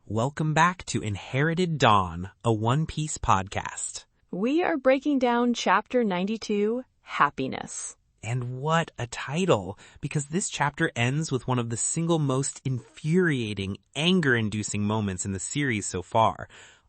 Welcome back to Inherited Dawn, a One Piece podcast. We are breaking down Chapter 92, Happiness. And what a title, because this chapter ends with one of the single most infuriating, anger-inducing moments in the series so far.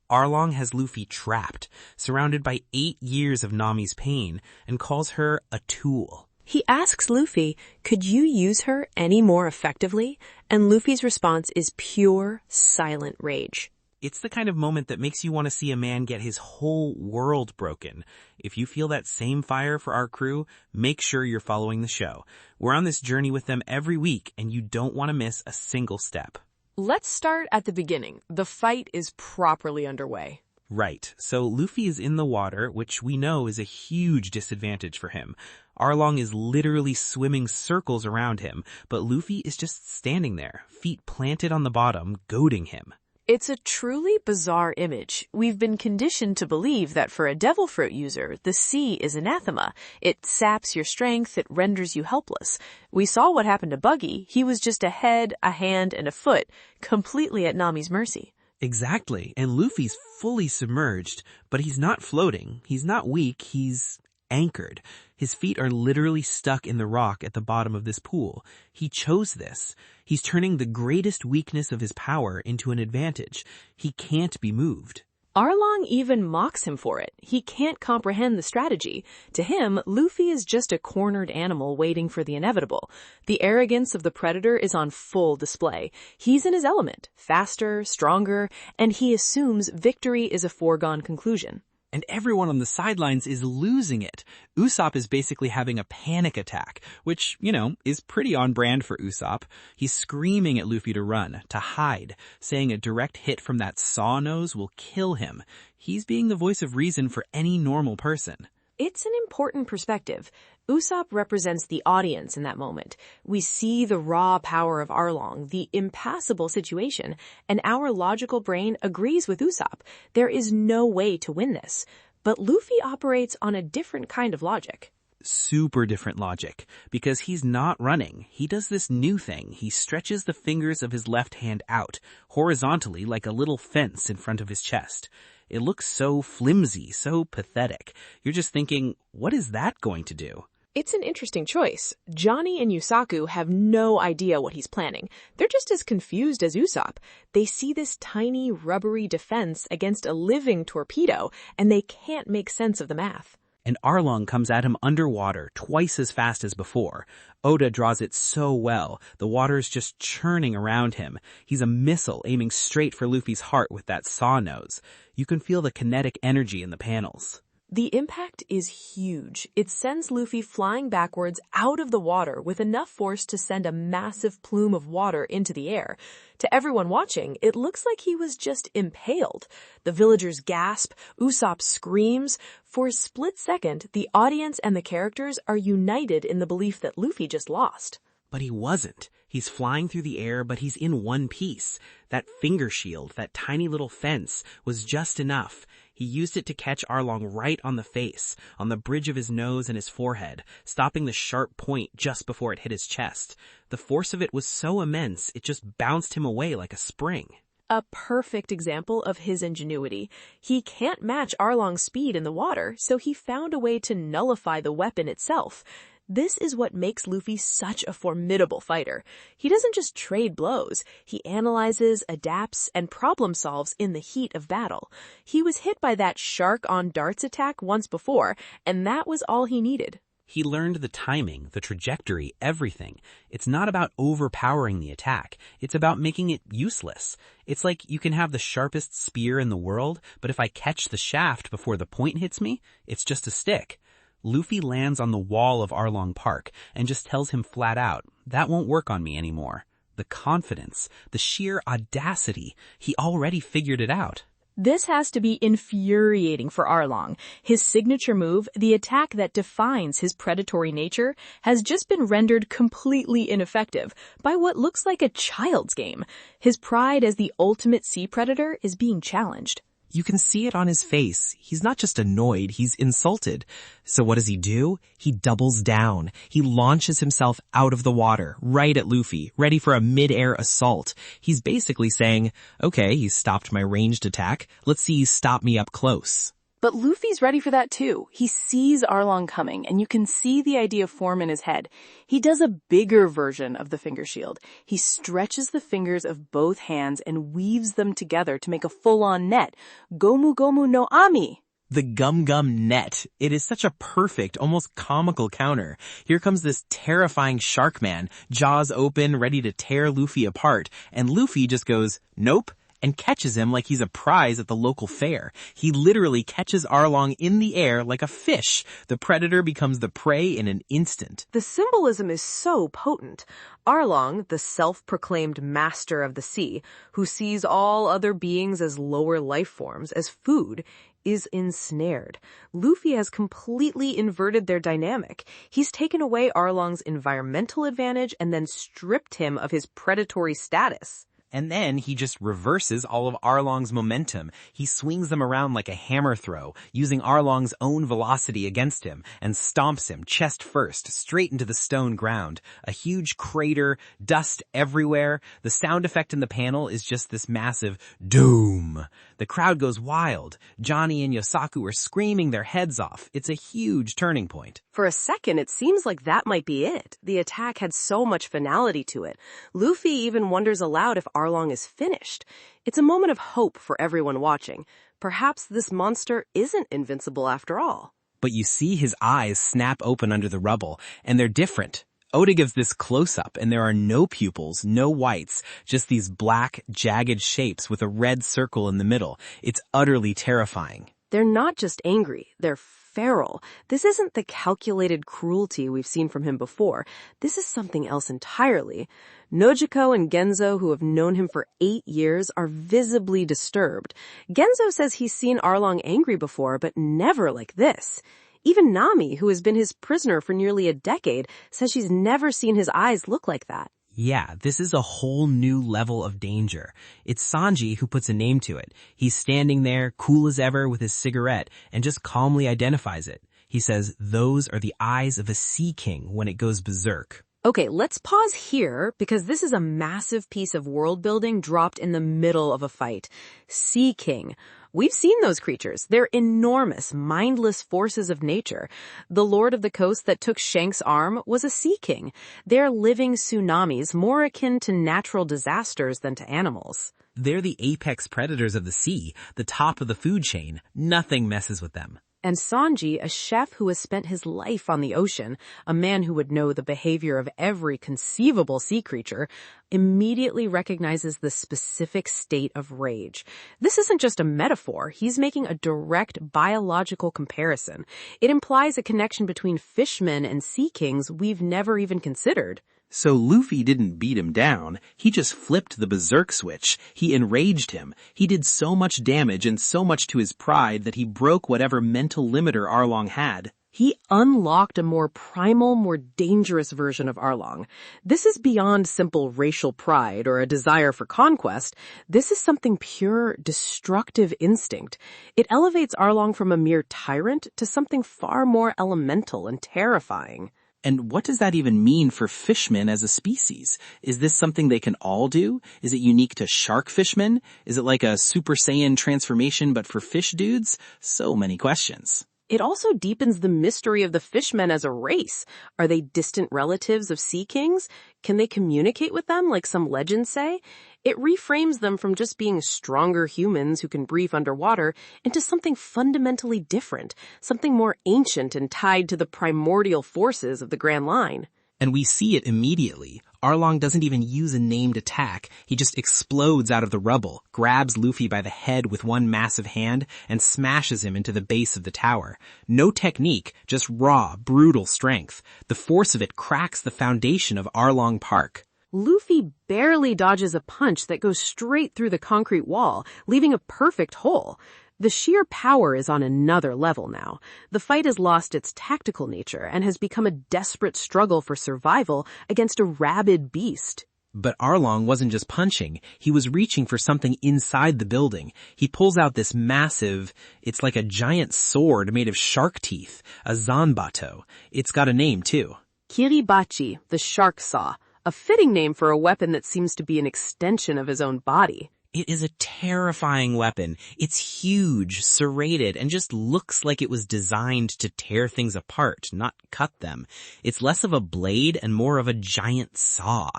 Arlong has Luffy trapped, surrounded by 8 years of Nami's pain, and calls her a tool. He asks Luffy, could you use her any more effectively? And Luffy's response is pure, silent rage. It's the kind of moment that makes you want to see a man get his whole world broken. If you feel that same fire for our crew, make sure you're following the show. We're on this journey with them every week, and you don't want to miss a single step. Let's start at the beginning. The fight is properly underway. Right, so Luffy is in the water, which we know is a huge disadvantage for him. Arlong is literally swimming circles around him, but Luffy is just standing there, feet planted on the bottom, goading him. It's a truly bizarre image. We've been conditioned to believe that for a devil fruit user, the sea is anathema. It saps your strength, it renders you helpless. We saw what happened to Buggy. He was just a head, a hand, and a foot, completely at Nami's mercy. Exactly, and Luffy's fully submerged, but he's not floating, he's not weak, he's anchored. His feet are literally stuck in the rock at the bottom of this pool. He chose this. He's turning the greatest weakness of his power into an advantage. He can't be moved. Arlong even mocks him for it. He can't comprehend the strategy. To him, Luffy is just a cornered animal waiting for the inevitable. The arrogance of the predator is on full display. He's in his element, faster, stronger, and he assumes victory is a foregone conclusion. And everyone on the sidelines is losing it. Usopp is basically having a panic attack, which, is pretty on brand for Usopp. He's screaming at Luffy to run, to hide, saying a direct hit from that saw nose will kill him. He's being the voice of reason for any normal person. It's an important perspective. Usopp represents the audience in that moment. We see the raw power of Arlong, the impassable situation, and our logical brain agrees with Usopp. There is no way to win this. But Luffy operates on a different kind of logic. Super different logic, because he's not running. He does this new thing. He stretches the fingers of his left hand out, horizontally like a little fence in front of his chest. It looks so flimsy, so pathetic. You're just thinking, what is that going to do? It's an interesting choice. Johnny and Yusaku have no idea what he's planning. They're just as confused as Usopp. They see this tiny, rubbery defense against a living torpedo, and they can't make sense of the math. And Arlong comes at him underwater, twice as fast as before. Oda draws it so well. The water's just churning around him. He's a missile aiming straight for Luffy's heart with that saw nose. You can feel the kinetic energy in the panels. The impact is huge. It sends Luffy flying backwards out of the water with enough force to send a massive plume of water into the air. To everyone watching, it looks like he was just impaled. The villagers gasp, Usopp screams. For a split second, the audience and the characters are united in the belief that Luffy just lost. But he wasn't. He's flying through the air, but he's in one piece. That finger shield, that tiny little fence, was just enough. He used it to catch Arlong right on the face, on the bridge of his nose and his forehead, stopping the sharp point just before it hit his chest. The force of it was so immense, it just bounced him away like a spring. A perfect example of his ingenuity. He can't match Arlong's speed in the water, so he found a way to nullify the weapon itself. This is what makes Luffy such a formidable fighter. He doesn't just trade blows. He analyzes, adapts, and problem solves in the heat of battle. He was hit by that shark on darts attack once before, and that was all he needed. He learned the timing, the trajectory, everything. It's not about overpowering the attack. It's about making it useless. It's like you can have the sharpest spear in the world, but if I catch the shaft before the point hits me, it's just a stick. Luffy lands on the wall of Arlong Park and just tells him flat out, that won't work on me anymore. The confidence, the sheer audacity, he already figured it out. This has to be infuriating for Arlong. His signature move, the attack that defines his predatory nature, has just been rendered completely ineffective by what looks like a child's game. His pride as the ultimate sea predator is being challenged. You can see it on his face. He's not just annoyed, he's insulted. So what does he do? He doubles down. He launches himself out of the water, right at Luffy, ready for a mid-air assault. He's basically saying, okay, he's stopped my ranged attack. Let's see you stop me up close. But Luffy's ready for that too. He sees Arlong coming, and you can see the idea form in his head. He does a bigger version of the finger shield. He stretches the fingers of both hands and weaves them together to make a full-on net. Gomu Gomu no Ami. The Gum Gum net. It is such a perfect, almost comical counter. Here comes this terrifying shark man, jaws open, ready to tear Luffy apart, and Luffy just goes, nope, and catches him like he's a prize at the local fair. He literally catches Arlong in the air like a fish. The predator becomes the prey in an instant. The symbolism is so potent. Arlong, the self-proclaimed master of the sea, who sees all other beings as lower life forms, as food, is ensnared. Luffy has completely inverted their dynamic. He's taken away Arlong's environmental advantage and then stripped him of his predatory status. And then he just reverses all of Arlong's momentum. He swings them around like a hammer throw, using Arlong's own velocity against him, and stomps him chest first, straight into the stone ground. A huge crater, dust everywhere. The sound effect in the panel is just this massive doom. The crowd goes wild. Johnny and Yosaku are screaming their heads off. It's a huge turning point. For a second, it seems like that might be it. The attack had so much finality to it. Luffy even wonders aloud if Arlong is finished. It's a moment of hope for everyone watching. Perhaps this monster isn't invincible after all. But you see his eyes snap open under the rubble, and they're different. Oda gives this close-up, and there are no pupils, no whites, just these black, jagged shapes with a red circle in the middle. It's utterly terrifying. They're not just angry, they're feral. This isn't the calculated cruelty we've seen from him before. This is something else entirely. Nojiko and Genzo, who have known him for 8 years, are visibly disturbed. Genzo says he's seen Arlong angry before, but never like this. Even Nami, who has been his prisoner for nearly a decade, says she's never seen his eyes look like that. Yeah, this is a whole new level of danger. It's Sanji who puts a name to it. He's standing there, cool as ever with his cigarette, and just calmly identifies it. He says, those are the eyes of a sea king when it goes berserk. Okay, let's pause here because this is a massive piece of world building dropped in the middle of a fight. Sea King. We've seen those creatures. They're enormous, mindless forces of nature. The Lord of the Coast that took Shank's arm was a Sea King. They're living tsunamis, more akin to natural disasters than to animals. They're the apex predators of the sea, the top of the food chain. Nothing messes with them. And Sanji, a chef who has spent his life on the ocean, a man who would know the behavior of every conceivable sea creature, immediately recognizes the specific state of rage. This isn't just a metaphor. He's making a direct biological comparison. It implies a connection between fishmen and sea kings we've never even considered. So Luffy didn't beat him down, he just flipped the berserk switch. He enraged him. He did so much damage and so much to his pride that he broke whatever mental limiter Arlong had. He unlocked a more primal, more dangerous version of Arlong. This is beyond simple racial pride or a desire for conquest. This is something pure, destructive instinct. It elevates Arlong from a mere tyrant to something far more elemental and terrifying. And what does that even mean for fishmen as a species? Is this something they can all do? Is it unique to shark fishmen? Is it like a Super Saiyan transformation but for fish dudes? So many questions. It also deepens the mystery of the fishmen as a race. Are they distant relatives of sea kings? Can they communicate with them like some legends say? It reframes them from just being stronger humans who can breathe underwater into something fundamentally different, something more ancient and tied to the primordial forces of the Grand Line. And we see it immediately. Arlong doesn't even use a named attack. He just explodes out of the rubble, grabs Luffy by the head with one massive hand, and smashes him into the base of the tower. No technique, just raw, brutal strength. The force of it cracks the foundation of Arlong Park. Luffy barely dodges a punch that goes straight through the concrete wall, leaving a perfect hole. The sheer power is on another level now. The fight has lost its tactical nature and has become a desperate struggle for survival against a rabid beast. But Arlong wasn't just punching, he was reaching for something inside the building. He pulls out this massive, it's like a giant sword made of shark teeth, a zanbato. It's got a name too. Kiribachi, the shark saw, a fitting name for a weapon that seems to be an extension of his own body. It is a terrifying weapon. It's huge, serrated, and just looks like it was designed to tear things apart, not cut them. It's less of a blade and more of a giant saw.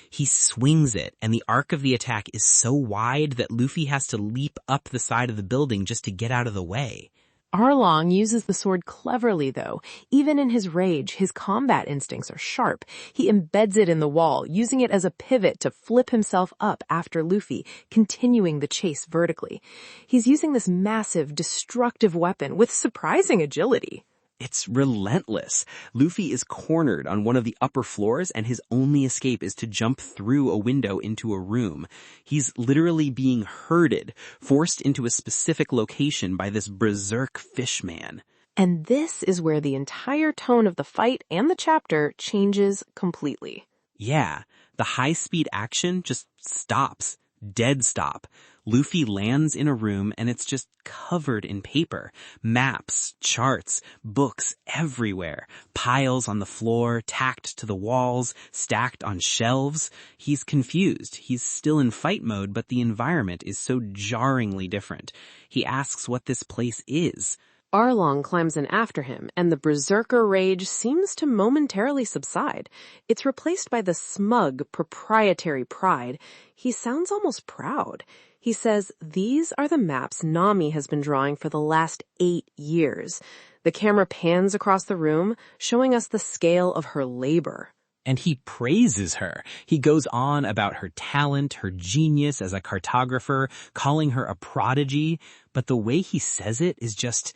He swings it, and the arc of the attack is so wide that Luffy has to leap up the side of the building just to get out of the way. Arlong uses the sword cleverly, though. Even in his rage, his combat instincts are sharp. He embeds it in the wall, using it as a pivot to flip himself up after Luffy, continuing the chase vertically. He's using this massive, destructive weapon with surprising agility. It's relentless. Luffy is cornered on one of the upper floors, and his only escape is to jump through a window into a room. He's literally being herded, forced into a specific location by this Berserk fishman. And this is where the entire tone of the fight and the chapter changes completely. Yeah, the high-speed action just stops. Dead stop. Luffy lands in a room and it's just covered in paper. Maps, charts, books everywhere. Piles on the floor, tacked to the walls, stacked on shelves. He's confused. He's still in fight mode, but the environment is so jarringly different. He asks what this place is. Arlong climbs in after him, and the berserker rage seems to momentarily subside. It's replaced by the smug, proprietary pride. He sounds almost proud. He says, "These are the maps Nami has been drawing for the last 8 years. The camera pans across the room, showing us the scale of her labor. And he praises her. He goes on about her talent, her genius as a cartographer, calling her a prodigy. But the way he says it is just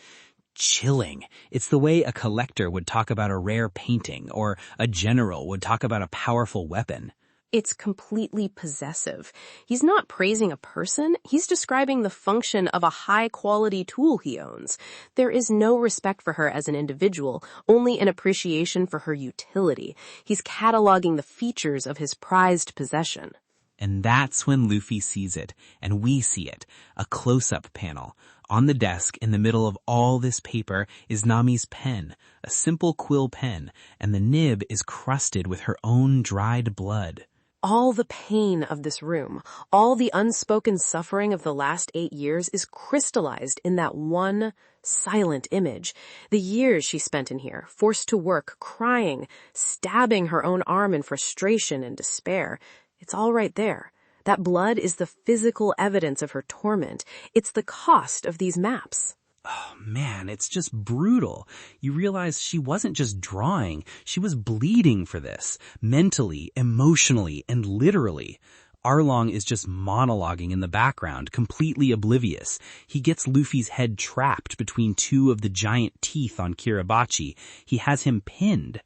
chilling. It's the way a collector would talk about a rare painting, or a general would talk about a powerful weapon. It's completely possessive. He's not praising a person, he's describing the function of a high-quality tool he owns. There is no respect for her as an individual, only an appreciation for her utility. He's cataloging the features of his prized possession. And that's when Luffy sees it, and we see it, a close-up panel. On the desk, in the middle of all this paper, is Nami's pen, a simple quill pen, and the nib is crusted with her own dried blood. All the pain of this room, all the unspoken suffering of the last 8 years is crystallized in that one silent image. The years she spent in here, forced to work, crying, stabbing her own arm in frustration and despair. It's all right there. That blood is the physical evidence of her torment. It's the cost of these maps. Oh man, it's just brutal. You realize she wasn't just drawing, she was bleeding for this. Mentally, emotionally, and literally. Arlong is just monologuing in the background, completely oblivious. He gets Luffy's head trapped between two of the giant teeth on Kiribachi. He has him pinned.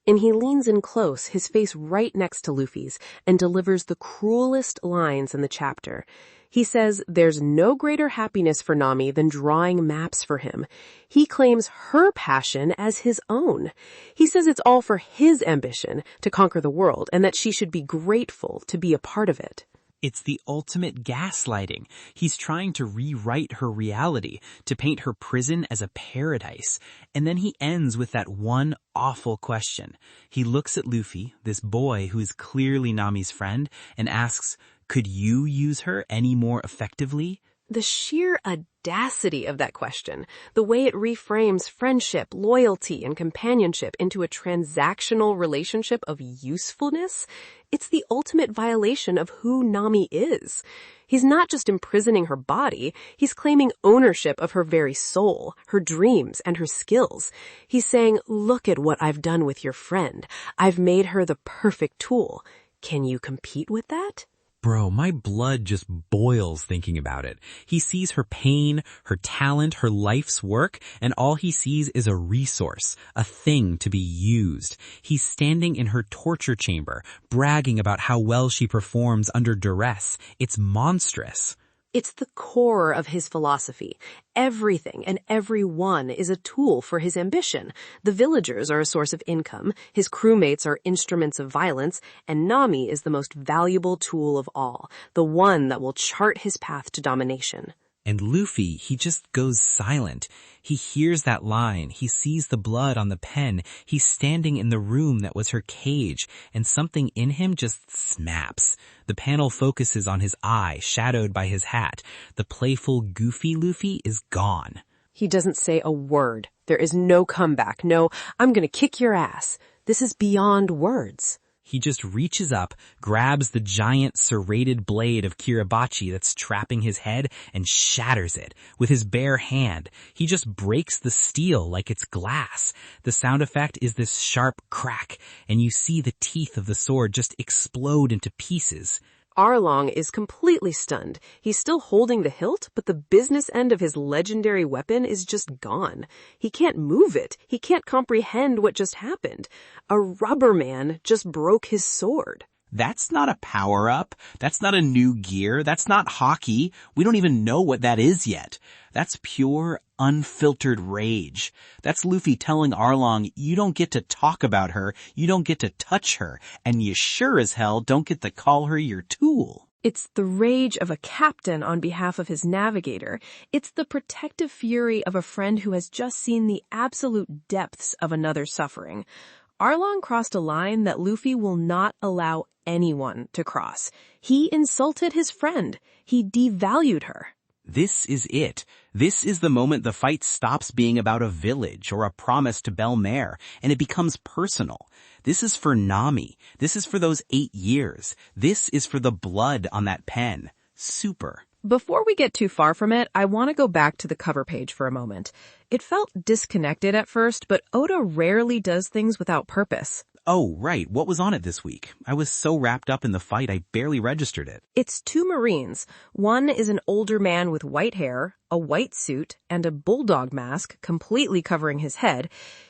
And he leans in close, his face right next to Luffy's, and delivers the cruelest lines in the chapter. He says there's no greater happiness for Nami than drawing maps for him. He claims her passion as his own. He says it's all for his ambition to conquer the world and that she should be grateful to be a part of it. It's the ultimate gaslighting. He's trying to rewrite her reality, to paint her prison as a paradise. And then he ends with that one awful question. He looks at Luffy, this boy who is clearly Nami's friend, and asks, "Could you use her any more effectively?" The sheer audacity of that question, the way it reframes friendship, loyalty, and companionship into a transactional relationship of usefulness, it's the ultimate violation of who Nami is. He's not just imprisoning her body, he's claiming ownership of her very soul, her dreams, and her skills. He's saying, "Look at what I've done with your friend. I've made her the perfect tool. Can you compete with that?" Bro, my blood just boils thinking about it. He sees her pain, her talent, her life's work, and all he sees is a resource, a thing to be used. He's standing in her torture chamber, bragging about how well she performs under duress. It's monstrous. It's the core of his philosophy. Everything and everyone is a tool for his ambition. The villagers are a source of income, his crewmates are instruments of violence, and Nami is the most valuable tool of all, the one that will chart his path to domination. And Luffy, he just goes silent. He hears that line. He sees the blood on the pen. He's standing in the room that was her cage, and something in him just snaps. The panel focuses on his eye, shadowed by his hat. The playful, goofy Luffy is gone. He doesn't say a word. There is no comeback. No, I'm gonna kick your ass. This is beyond words. He just reaches up, grabs the giant serrated blade of Kiribachi that's trapping his head, and shatters it with his bare hand. He just breaks the steel like it's glass. The sound effect is this sharp crack, and you see the teeth of the sword just explode into pieces. Arlong is completely stunned. He's still holding the hilt, but the business end of his legendary weapon is just gone. He can't move it. He can't comprehend what just happened. A rubber man just broke his sword. That's not a power-up. That's not a new gear. That's not hockey. We don't even know what that is yet. That's pure, unfiltered rage. That's Luffy telling Arlong, you don't get to talk about her, you don't get to touch her, and you sure as hell don't get to call her your tool. It's the rage of a captain on behalf of his navigator. It's the protective fury of a friend who has just seen the absolute depths of another's suffering. Arlong crossed a line that Luffy will not allow anyone to cross. He insulted his friend. He devalued her. This is it. This is the moment the fight stops being about a village or a promise to Belle Mare, and it becomes personal. This is for Nami. This is for those 8 years. This is for the blood on that pen. Super. Before we get too far from it, I want to go back to the cover page for a moment. It felt disconnected at first, but Oda rarely does things without purpose. Oh, right. What was on it this week? I was so wrapped up in the fight, I barely registered it. It's 2 Marines. One is an older man with white hair, a white suit, and a bulldog mask completely covering his head.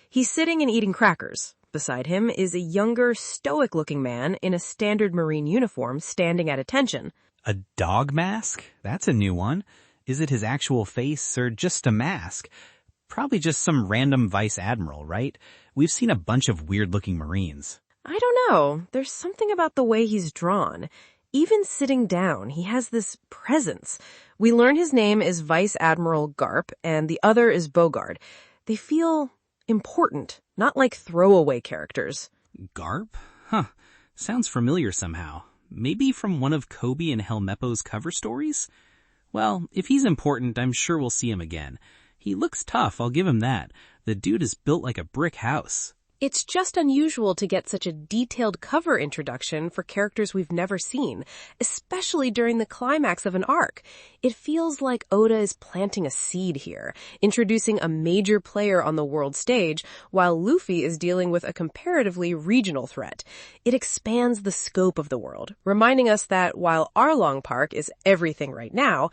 He's sitting and eating crackers. Beside him is a younger, stoic-looking man in a standard Marine uniform standing at attention. A dog mask? That's a new one. Is it his actual face or just a mask? Probably just some random vice admiral, right? We've seen a bunch of weird-looking Marines. I don't know. There's something about the way he's drawn. Even sitting down, he has this presence. We learn his name is Vice Admiral Garp, and the other is Bogard. They feel important, not like throwaway characters. Garp? Huh. Sounds familiar somehow. Maybe from one of Kobe and Helmeppo's cover stories? Well, if he's important, I'm sure we'll see him again. He looks tough, I'll give him that. The dude is built like a brick house. It's just unusual to get such a detailed cover introduction for characters we've never seen, especially during the climax of an arc. It feels like Oda is planting a seed here, introducing a major player on the world stage, while Luffy is dealing with a comparatively regional threat. It expands the scope of the world, reminding us that while Arlong Park is everything right now,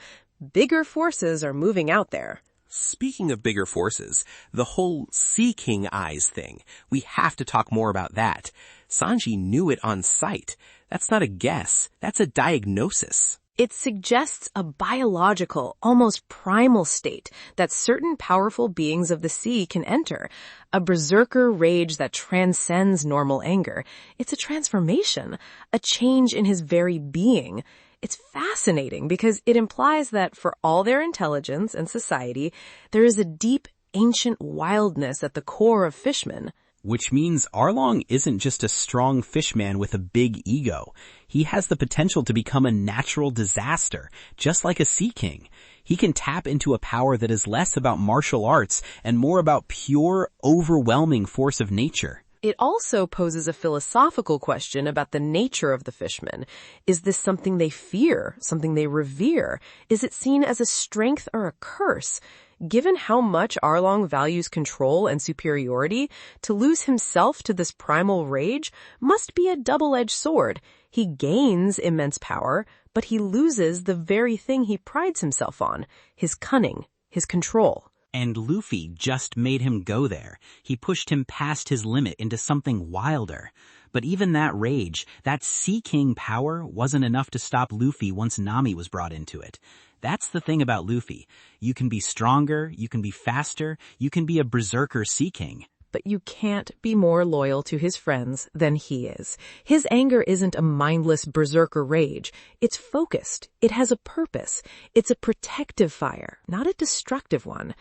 bigger forces are moving out there. Speaking of bigger forces, the whole Sea King eyes thing, we have to talk more about that. Sanji knew it on sight. That's not a guess. That's a diagnosis. It suggests a biological, almost primal state that certain powerful beings of the sea can enter. A berserker rage that transcends normal anger. It's a transformation, a change in his very being. It's fascinating because it implies that for all their intelligence and society, there is a deep, ancient wildness at the core of fishmen. Which means Arlong isn't just a strong fishman with a big ego. He has the potential to become a natural disaster, just like a Sea King. He can tap into a power that is less about martial arts and more about pure, overwhelming force of nature. It also poses a philosophical question about the nature of the fishmen. Is this something they fear, something they revere? Is it seen as a strength or a curse? Given how much Arlong values control and superiority, to lose himself to this primal rage must be a double-edged sword. He gains immense power, but he loses the very thing he prides himself on, his cunning, his control. And Luffy just made him go there. He pushed him past his limit into something wilder. But even that rage, that Sea King power, wasn't enough to stop Luffy once Nami was brought into it. That's the thing about Luffy. You can be stronger, you can be faster, you can be a berserker sea king. But you can't be more loyal to his friends than he is. His anger isn't a mindless berserker rage. It's focused. It has a purpose. It's a protective fire, not a destructive one.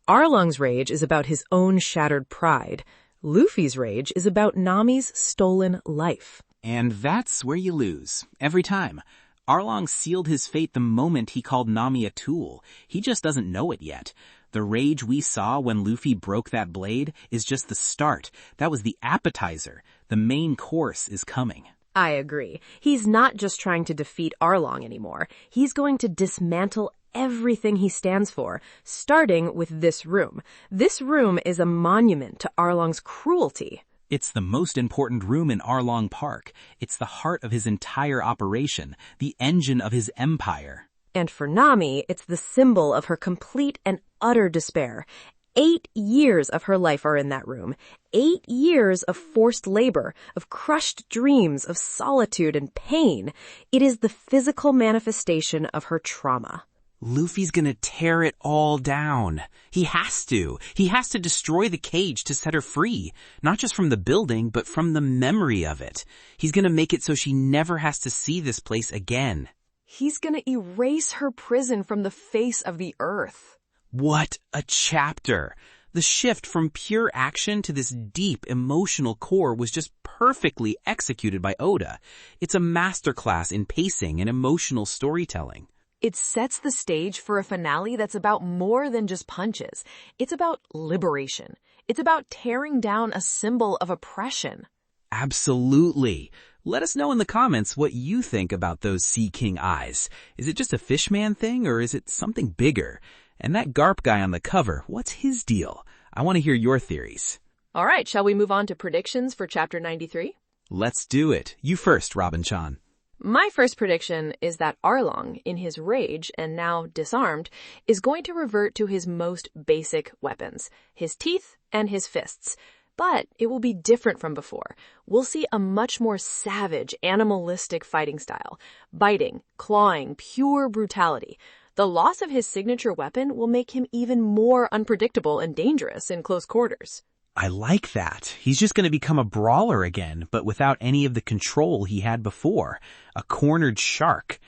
Arlong's rage is about his own shattered pride. Luffy's rage is about Nami's stolen life. And that's where you lose, every time. Arlong sealed his fate the moment he called Nami a tool. He just doesn't know it yet. The rage we saw when Luffy broke that blade is just the start. That was the appetizer. The main course is coming. I agree. He's not just trying to defeat Arlong anymore. He's going to dismantle everything he stands for, starting with this room. This room is a monument to Arlong's cruelty. It's the most important room in Arlong Park. It's the heart of his entire operation, the engine of his empire. And for Nami, it's the symbol of her complete and utter despair. 8 years of her life are in that room. 8 years of forced labor, of crushed dreams, of solitude and pain. It is the physical manifestation of her trauma. Luffy's gonna tear it all down. He has to. He has to destroy the cage to set her free. Not just from the building, but from the memory of it. He's gonna make it so she never has to see this place again. He's gonna erase her prison from the face of the earth. What a chapter! The shift from pure action to this deep emotional core was just perfectly executed by Oda. It's a masterclass in pacing and emotional storytelling. It sets the stage for a finale that's about more than just punches. It's about liberation. It's about tearing down a symbol of oppression. Absolutely. Let us know in the comments what you think about those Sea King eyes. Is it just a fishman thing, or is it something bigger? And that Garp guy on the cover, what's his deal? I want to hear your theories. All right, shall we move on to predictions for Chapter 93? Let's do it. You first, Robin-chan. My first prediction is that Arlong, in his rage and now disarmed, is going to revert to his most basic weapons, his teeth and his fists. But it will be different from before. We'll see a much more savage, animalistic fighting style. Biting, clawing, pure brutality. The loss of his signature weapon will make him even more unpredictable and dangerous in close quarters. I like that. He's just going to become a brawler again, but without any of the control he had before. A cornered shark.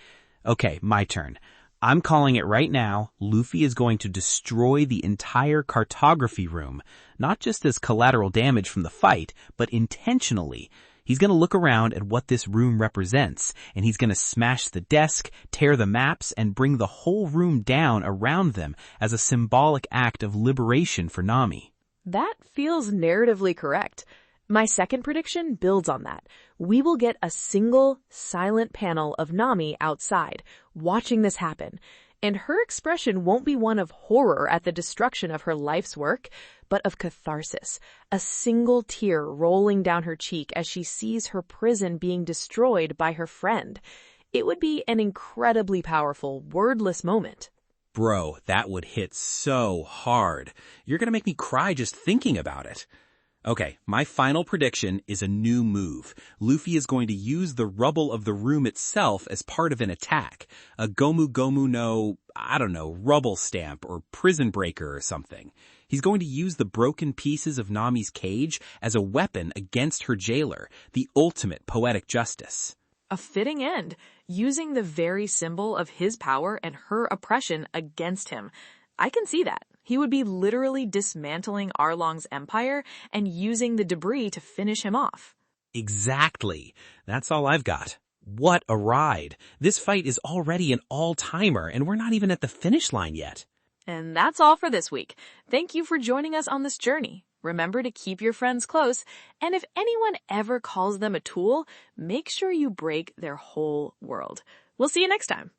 Okay, my turn. I'm calling it right now. Luffy is going to destroy the entire cartography room, not just as collateral damage from the fight, but intentionally. He's going to look around at what this room represents, and he's going to smash the desk, tear the maps, and bring the whole room down around them as a symbolic act of liberation for Nami. That feels narratively correct. My second prediction builds on that. We will get a single, silent panel of Nami outside, watching this happen. And her expression won't be one of horror at the destruction of her life's work, but of catharsis. A single tear rolling down her cheek as she sees her prison being destroyed by her friend. It would be an incredibly powerful, wordless moment. Bro, that would hit so hard. You're gonna make me cry just thinking about it. Okay, my final prediction is a new move. Luffy is going to use the rubble of the room itself as part of an attack. A Gomu no, rubble stamp or prison breaker or something. He's going to use the broken pieces of Nami's cage as a weapon against her jailer, the ultimate poetic justice. A fitting end, using the very symbol of his power and her oppression against him. I can see that. He would be literally dismantling Arlong's empire and using the debris to finish him off. Exactly. That's all I've got. What a ride. This fight is already an all-timer, and we're not even at the finish line yet. And that's all for this week. Thank you for joining us on this journey. Remember to keep your friends close, and if anyone ever calls them a tool, make sure you break their whole world. We'll see you next time.